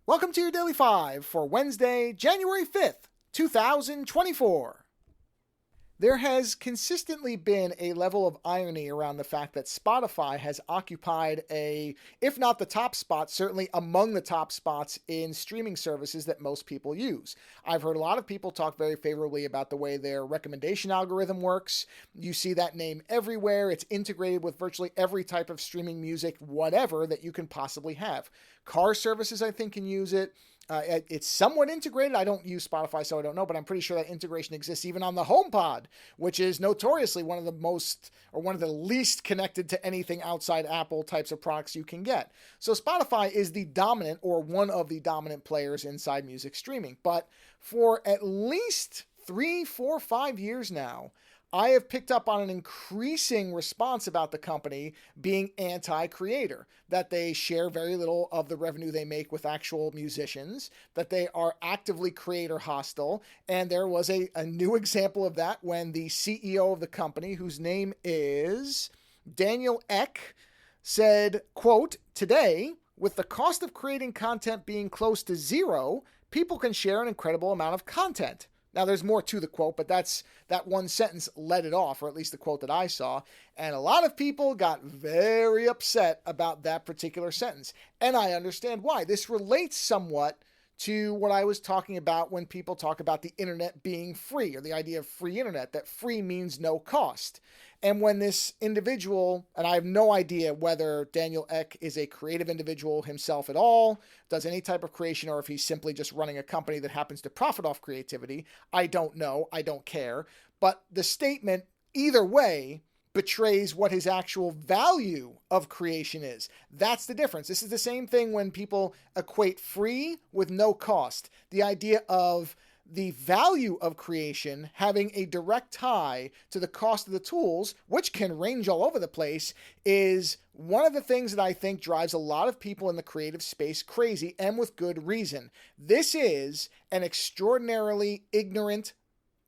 Welcome to your Daily 5 for Wednesday, January 5th, 2024. There has consistently been a level of irony around the fact that Spotify has occupied if not the top spot, certainly among the top spots in streaming services that most people use. I've heard a lot of people talk very favorably about the way their recommendation algorithm works. You see that name everywhere. It's integrated with virtually every type of streaming music, whatever, that you can possibly have. Car services, I think, can use it. It's somewhat integrated. I don't use Spotify, so I don't know, but I'm pretty sure that integration exists even on the HomePod, which is notoriously one of the least connected to anything outside Apple types of products you can get. So Spotify is the dominant or one of the dominant players inside music streaming. But for at least 3, 4, 5 years now, I have picked up on an increasing response about the company being anti-creator, that they share very little of the revenue they make with actual musicians, that they are actively creator hostile. And there was a new example of that when the CEO of the company, whose name is Daniel Ek, said, quote, "Today, with the cost of creating content being close to zero, people can share an incredible amount of content." Now, there's more to the quote, but that one sentence led it off, or at least the quote that I saw. And a lot of people got very upset about that particular sentence. And I understand why. This relates somewhat to what I was talking about when people talk about the internet being free, or the idea of free internet, that free means no cost. And when this individual, and I have no idea whether Daniel Ek is a creative individual himself at all, does any type of creation, or if he's simply just running a company that happens to profit off creativity. I don't know. I don't care. But the statement, either way, betrays what his actual value of creation is. That's the difference. This is the same thing when people equate free with no cost. The idea of the value of creation having a direct tie to the cost of the tools, which can range all over the place, is one of the things that I think drives a lot of people in the creative space crazy, and with good reason. This is an extraordinarily ignorant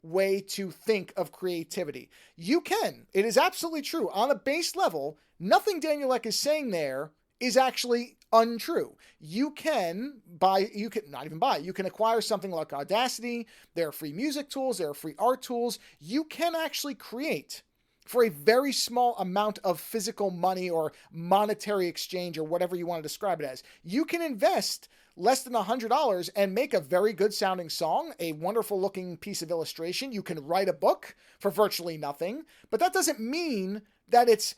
way to think of creativity. It is absolutely true. On a base level, nothing Daniel Ek is saying there is actually untrue. You can acquire something like Audacity. There are free music tools. There are free art tools. You can actually create for a very small amount of physical money or monetary exchange, or whatever you want to describe it as. You can invest less than $100 and make a very good sounding song, a wonderful looking piece of illustration. You can write a book for virtually nothing, but that doesn't mean that it's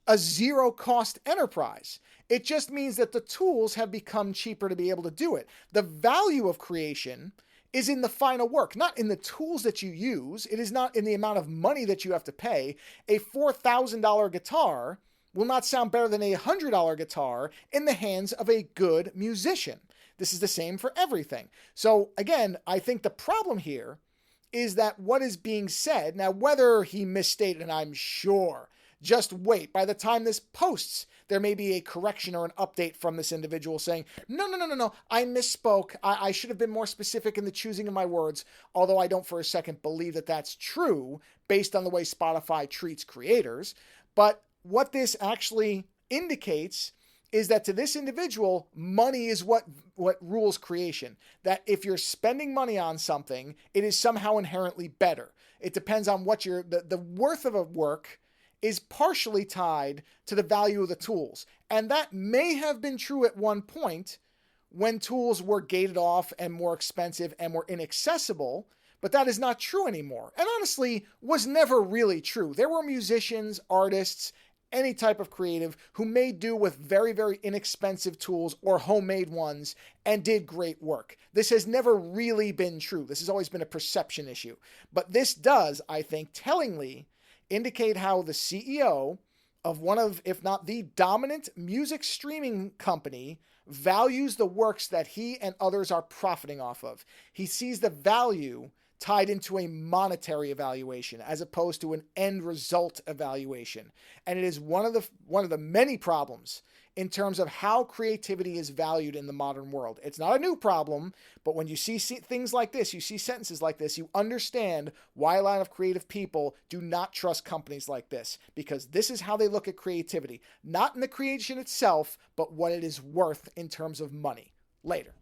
a zero cost enterprise. It just means that the tools have become cheaper to be able to do it. The value of creation is in the final work, not in the tools that you use. It is not in the amount of money that you have to pay. A $4,000 guitar will not sound better than a $100 guitar in the hands of a good musician. This is the same for everything. So again, I think the problem here is that what is being said, now whether he misstated, and I'm sure, just wait. By the time this posts, there may be a correction or an update from this individual saying, no, I misspoke. I should have been more specific in the choosing of my words, although I don't for a second believe that that's true based on the way Spotify treats creators. But what this actually indicates is that to this individual, money is what rules creation. That if you're spending money on something, it is somehow inherently better. It depends on what the worth of a work is partially tied to the value of the tools. And that may have been true at one point when tools were gated off and more expensive and more inaccessible, but that is not true anymore. And honestly, was never really true. There were musicians, artists, any type of creative who made do with very, very inexpensive tools or homemade ones and did great work. This has never really been true. This has always been a perception issue. But this does, I think, tellingly indicate how the CEO of one of, if not the dominant music streaming company, values the works that he and others are profiting off of. He sees the value tied into a monetary evaluation as opposed to an end result evaluation. And it is one of the many problems in terms of how creativity is valued in the modern world. It's not a new problem, but when you see things like this, you see sentences like this, you understand why a lot of creative people do not trust companies like this, because this is how they look at creativity, not in the creation itself, but what it is worth in terms of money. Later.